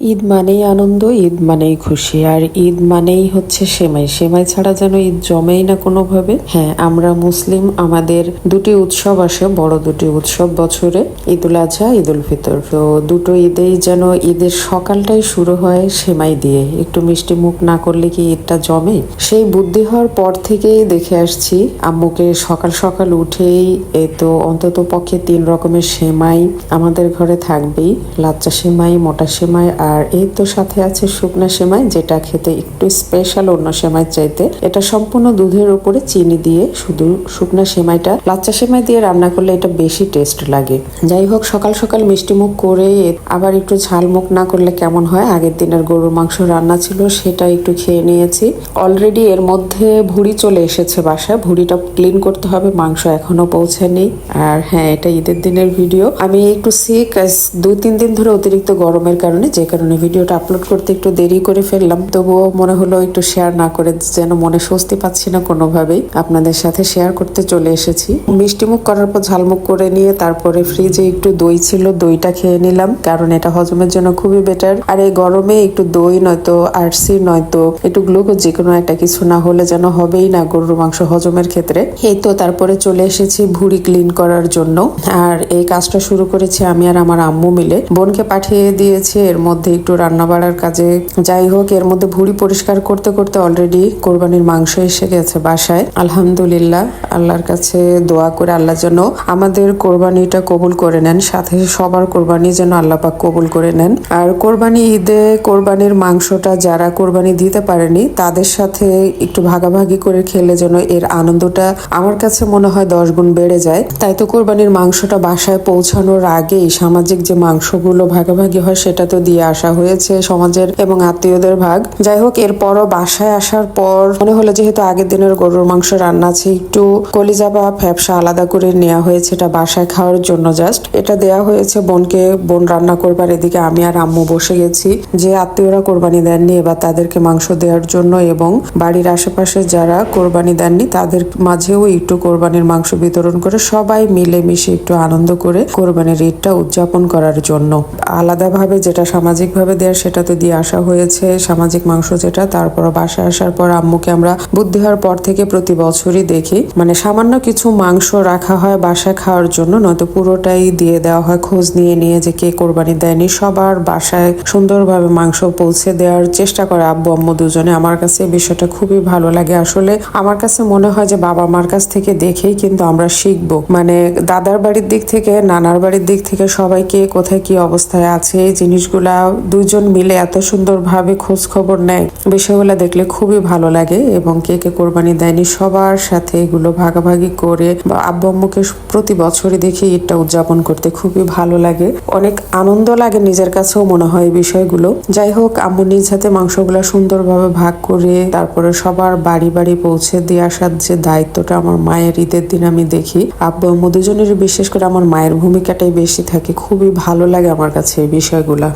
ঈদ মানেই আনন্দ, ঈদ মানেই খুশি, আর ঈদ মানেই হচ্ছে সেমাই। সেমাই ছাড়া যেন ঈদ জমেই না কোনোভাবে। হ্যাঁ, আমরা মুসলিম, আমাদের দুটি উৎসব আসে, বড় দুটি উৎসব বছরে, ঈদুল আজহা, ঈদুল ফিতর। তো দুটো ঈদেই যেন ঈদের সকালটাই শুরু হয় সেমাই দিয়ে। একটু মিষ্টি মুখ না করলে কি ঈদটা জমে? সেই বুদ্ধি হওয়ার পর থেকেই দেখে আসছি আম্মুকে সকাল সকাল উঠেই এই তো অন্তত পক্ষে 3 রকমের সেমাই আমাদের ঘরে থাকবেই। লাচ্চা সেমাই, মোটা সেমাই, আর এই তো সাথে আছে শুকনা সেমাই, যেটা খেতে একটু স্পেশাল অন্য সেমাই চাইতে। এটা সম্পূর্ণ দুধের উপরে চিনি দিয়ে, শুধু শুকনা সেমাইটা লাচ্চা সেমাই দিয়ে রান্না করলে এটা বেশি টেস্ট লাগে। যাই হোক, সকাল সকাল মিষ্টি মুখ করে আবার একটু ঝাল মুখ না করলে কেমন হয়। আগের দিনের গরুর মাংস রান্না ছিল, সেটা একটু খেয়ে নিয়েছি। অলরেডি এর মধ্যে ভুঁড়ি চলে এসেছে বাসায়, ভুঁড়িটা ক্লিন করতে হবে, মাংস এখনো পৌঁছায়নি। আর হ্যাঁ, এটা ঈদের দিনের ভিডিও। আমি একটু সিক, 2-3 দিন ধরে অতিরিক্ত গরমের কারণে, যে কারণে ভিডিওটা আপলোড করতে একটু দেরি করে ফেললাম। তবুও মনে হলো একটু শেয়ার না করে যেন মনে স্বস্তি পাচ্ছি না কোনোভাবেই, আপনাদের সাথে শেয়ার করতে চলে এসেছি। মিষ্টি মুখ করার পর ঝালমুখ করে নিয়ে তারপরে ফ্রিজে একটু দই ছিল, দইটা খেয়ে নিলাম, কারণ এটা হজমের জন্য খুবই বেটার। আর এই গরমে একটু দই নয়তো আরসি নয়তো একটু গ্লুকোজ, যে কোনো একটা কিছু না হলে যেন হবেই না গরুর মাংস হজমের ক্ষেত্রে। এই তো তারপরে চলে এসেছি ভুঁড়ি ক্লিন করার জন্য। আর এই কাজটা শুরু করেছি আমি আর আমার আম্মু মিলে। বোনকে পাঠিয়ে দিয়েছে এর মধ্যে একটু রান্না বাড়ার কাজে। যাই হোক, এর মধ্যে ভুঁড়ি পরিষ্কার করতে করতে অলরেডি কোরবানির মাংস এসে গেছে বাসায়। আলহামদুলিল্লাহ, আল্লাহর কাছে দোয়া করে আল্লাহ যেন আমাদের কোরবানিটা কবুল করে নেন, সাথে সবার কোরবানি যেন আল্লাহ পাক কবুল করে নেন। আর কোরবানি ঈদে কোরবানির মাংসটা যারা কোরবানি দিতে পারেনি তাদের সাথে একটু ভাগাভাগি করে খেলে যেন এর আনন্দটা আমার কাছে মনে হয় 10 গুণ বেড়ে যায়। তাই তো কোরবানির মাংসটা বাসায় পৌঁছানোর আগেই সামাজিক যে মাংসগুলো ভাগাভাগি হয় সেটা তো দিয়ে আসা হয়েছে সমাজের এবং আত্মীয়দের ভাগ। যাই হোক, এরপরও বাসায় আসার পর মনে হলো যেহেতু আগের দিনের গরুর মাংস রান্না আছে, একটু কলিজা বা ফ্যাপসা আলাদা করে নেওয়া হয়েছে, এটা বাসায় খাওয়ার জন্য জাস্ট। এটা দেয়া হয়েছে বোনকে, বোন রান্না করবার, এদিকে আমি আর আম্মু বসে গেছি। যে আত্মীয়রা কোরবানি দেননি এবার তাদেরকে মাংস দেওয়ার জন্য, এবং বাড়ির আশেপাশে যারা কোরবানি দেননি তাদের মাঝেও একটু কোরবানির মাংস বিতরণ করে সবাই মিলেমিশে একটু আনন্দ করে কোরবানির ঈদটা উদযাপন করার জন্য। আলাদাভাবে যেটা সামাজিকভাবে দেওয়ার সেটা তো দিয়ে আসা হয়েছে, সামাজিক মাংস যেটা। তারপর বাসায় আসার পর আম্মুকে আমরা বুদ্ধি হওয়ার পর থেকে প্রতি বছরই দেখি, মানে সামান্য কিছু মাংস রাখা হয় বাসায় খাওয়ার জন্য, নয়তো পুরোটাই দিয়ে দেওয়া হয় খোঁজ নিয়ে নিয়ে যে কে কোরবানি দেয়নি। সবার বাসায় সুন্দরভাবে মাংস পৌঁছে দেওয়ার চেষ্টা করে আব্বু আম্মু দুজনে। আমার কাছে এই বিষয়টা খুবই ভালো লাগে। আসলে আমার কাছে মনে হয় যে বাবা মার কাছ থেকে দেখেই কিন্তু আমরা শিখবো, মানে দাদার বাড়ির দিক থেকে, নানার বাড়ির দিক থেকে সবাইকে কোথায় কি অবস্থায় আছে এই জিনিসগুলা দুজন মিলে এত সুন্দরভাবে খোঁজ খবর নেয়, বিষয়গুলো দেখলে খুবই ভালো লাগে। এবং কে কে কোরবানি দেয়নি সবার সাথে এগুলো ভাগাভাগি করে আব্বু আম্মুকে প্রতি বছরই দেখি ঈদটা উদযাপন করতে খুবই ভালো লাগে, অনেক আনন্দ লাগে নিজের কাছেও মনে হয় এই বিষয়গুলো। যাই হোক, আম্মু নিজ হাতে মাংসগুলো সুন্দরভাবে ভাগ করে তারপরে সবার বাড়ি বাড়ি পৌঁছে দিয়ে আসার যে দায়িত্বটা আমার মায়ের ঈদের দিন আমি দেখি। আব্বু আম্মু দুজনের, বিশেষ করে আমার মায়ের ভূমিকাটাই বেশি থাকে। খুবই ভালো লাগে আমার কাছে এই বিষয়গুলা।